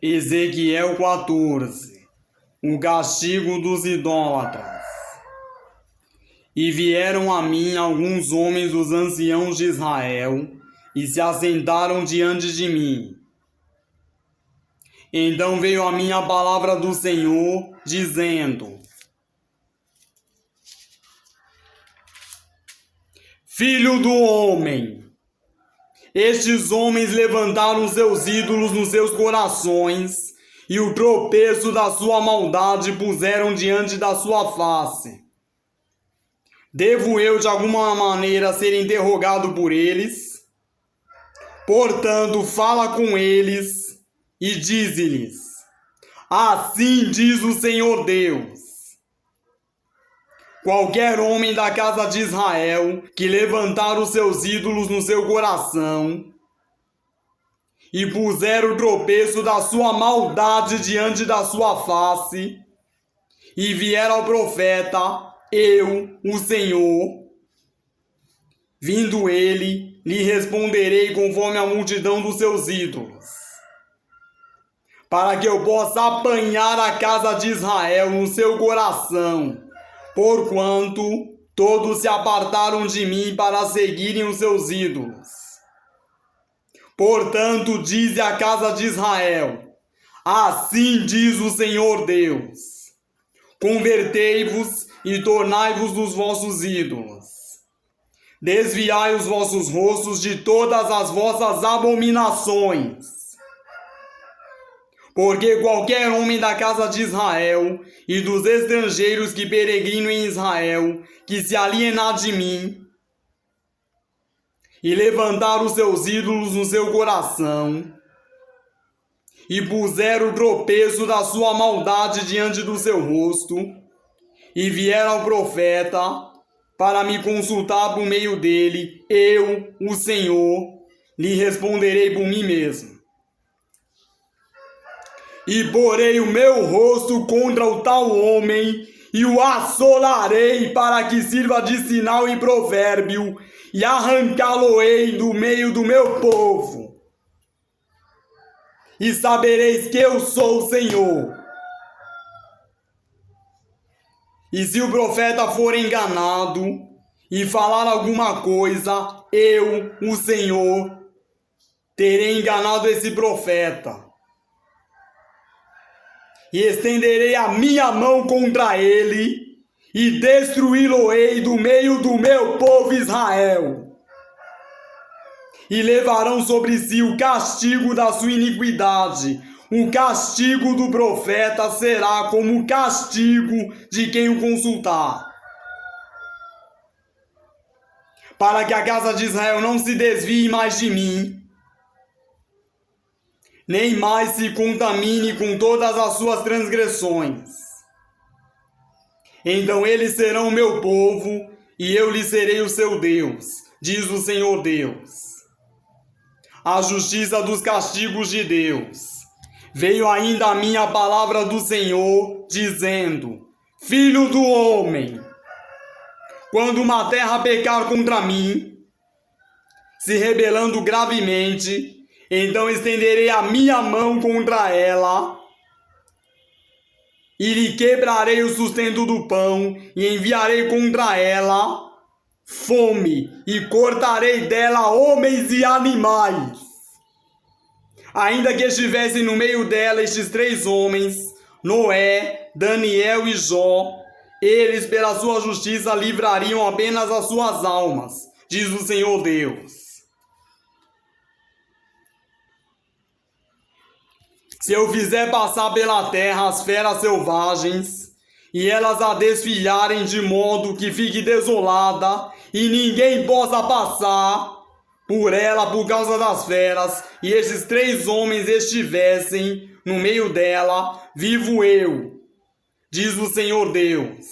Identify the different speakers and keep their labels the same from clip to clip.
Speaker 1: Ezequiel 14. O castigo dos idólatras. E vieram a mim alguns homens dos anciãos de Israel, e se assentaram diante de mim. Então veio a mim a palavra do Senhor, dizendo: Filho do homem, estes homens levantaram seus ídolos nos seus corações, e o tropeço da sua maldade puseram diante da sua face. Devo eu de alguma maneira ser interrogado por eles? Portanto, fala com eles e dize-lhes: assim diz o Senhor Deus: qualquer homem da casa de Israel que levantar os seus ídolos no seu coração e puser o tropeço da sua maldade diante da sua face, e vier ao profeta, eu, o Senhor, vindo ele, lhe responderei conforme a multidão dos seus ídolos, para que eu possa apanhar a casa de Israel no seu coração, porquanto todos se apartaram de mim para seguirem os seus ídolos. Portanto, dize a casa de Israel: assim diz o Senhor Deus: convertei-vos e tornai-vos dos vossos ídolos. Desviai os vossos rostos de todas as vossas abominações. Porque qualquer homem da casa de Israel e dos estrangeiros que peregrinam em Israel, que se alienar de mim e levantar os seus ídolos no seu coração, e puser o tropeço da sua maldade diante do seu rosto, e vier ao profeta para me consultar por meio dele, eu, o Senhor, lhe responderei por mim mesmo. E porei o meu rosto contra o tal homem, e o assolarei para que sirva de sinal e provérbio, e arrancá-lo-ei do meio do meu povo. E sabereis que eu sou o Senhor. E se o profeta for enganado e falar alguma coisa, eu, o Senhor, terei enganado esse profeta. E estenderei a minha mão contra ele, e destruí-lo-ei do meio do meu povo Israel. E levarão sobre si o castigo da sua iniquidade. O castigo do profeta será como o castigo de quem o consultar. Para que a casa de Israel não se desvie mais de mim, nem mais se contamine com todas as suas transgressões. Então eles serão o meu povo, e eu lhes serei o seu Deus, diz o Senhor Deus. A justiça dos castigos de Deus. Veio ainda a mim a palavra do Senhor, dizendo: filho do homem, quando uma terra pecar contra mim, se rebelando gravemente, então estenderei a minha mão contra ela, e lhe quebrarei o sustento do pão, e enviarei contra ela fome, e cortarei dela homens e animais. Ainda que estivessem no meio dela estes 3 homens, Noé, Daniel e Jó, eles pela sua justiça livrariam apenas as suas almas, diz o Senhor Deus. Se eu fizer passar pela terra as feras selvagens, e elas a desfilharem de modo que fique desolada, e ninguém possa passar por ela por causa das feras, e esses 3 homens estivessem no meio dela, vivo eu, diz o Senhor Deus,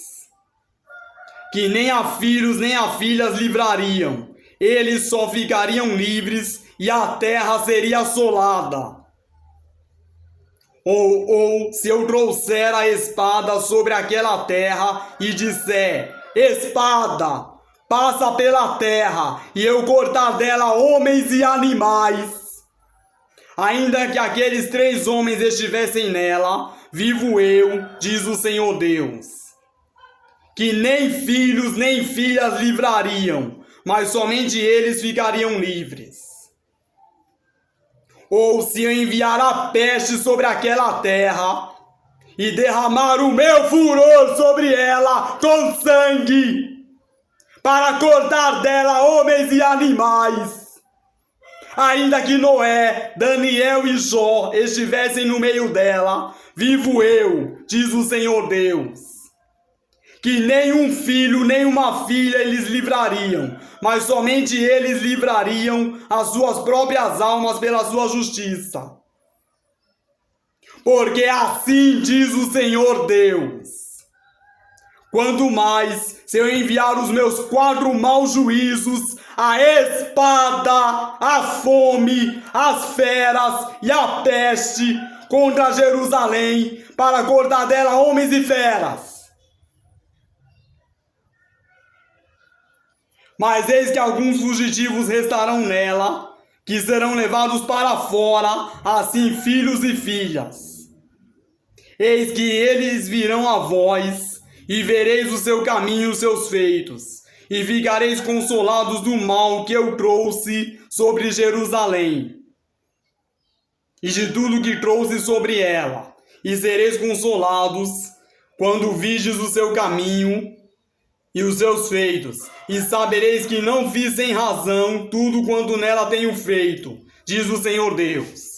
Speaker 1: que nem a filhos nem a filhas livrariam, eles só ficariam livres, e a terra seria assolada. Ou se eu trouxer a espada sobre aquela terra e disser: espada, passa pela terra, e eu cortar dela homens e animais, Ainda que aqueles 3 homens estivessem nela, vivo eu, diz o Senhor Deus, que nem filhos nem filhas livrariam, mas somente eles ficariam livres. Ou se eu enviar a peste sobre aquela terra e derramar o meu furor sobre ela com sangue, para cortar dela homens e animais, ainda que Noé, Daniel e Jó estivessem no meio dela, vivo eu, diz o Senhor Deus, que nem um filho nem uma filha eles livrariam, mas somente eles livrariam as suas próprias almas pela sua justiça. Porque assim diz o Senhor Deus: quanto mais se eu enviar os meus 4 maus juízos, a espada, a fome, as feras e a peste contra Jerusalém, para cortar dela homens e feras. Mas eis que alguns fugitivos restarão nela, que serão levados para fora, assim filhos e filhas. Eis que eles virão a vós, e vereis o seu caminho e os seus feitos, e ficareis consolados do mal que eu trouxe sobre Jerusalém, e de tudo que trouxe sobre ela, e sereis consolados quando vides o seu caminho e os seus feitos, e sabereis que não fiz sem razão tudo quanto nela tenho feito, diz o Senhor Deus.